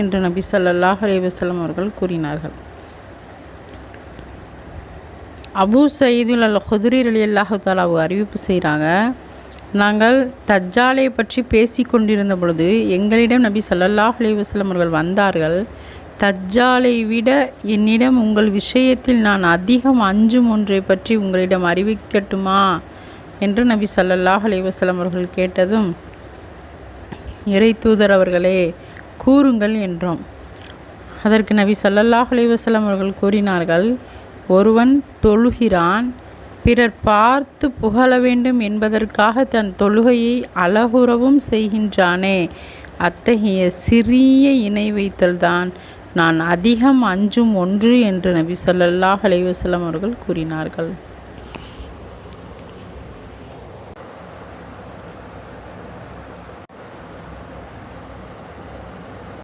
என்று நபி ஸல்லல்லாஹு அலைஹி வஸல்லம் அவர்கள் கூறினார்கள். அபூ சயீதுல் அல்-குத்ரி ரலியல்லாஹு தஆலா அறிவிப்பு செய்கிறாங்க, நாங்கள் தஜ்ஜாலை பற்றி பேசி கொண்டிருந்த பொழுது எங்களிடம் நபி ஸல்லல்லாஹு அலைஹி வஸல்லம் அவர்கள் வந்தார்கள். தஜ்ஜாலை விட என்னிடம் உங்கள் விஷயத்தில் நான் அதிகம் அஞ்சும் ஒன்றை பற்றி உங்களிடம் அறிவிக்கட்டுமா என்று நபி ஸல்லல்லாஹு அலைஹி வஸல்லம் அவர்கள் கேட்டதும், இறை தூதர் அவர்களே கூறுங்கள் என்றோம். அதற்கு நபி ஸல்லல்லாஹு அலைஹி வஸல்லம் அவர்கள் கூறினார்கள், ஒருவன் தொழுகிறான், பிறர் பார்த்து புகழ வேண்டும் என்பதற்காக தன் தொழுகையை அழகுறவும் செய்கின்றானே, அத்தகைய சிறிய இணை வைத்தல்தான் நான் அதிகம் அஞ்சும் ஒன்று என்று நபி ஸல்லல்லாஹு அலைஹி வஸல்லம் அவர்கள் கூறினார்கள்.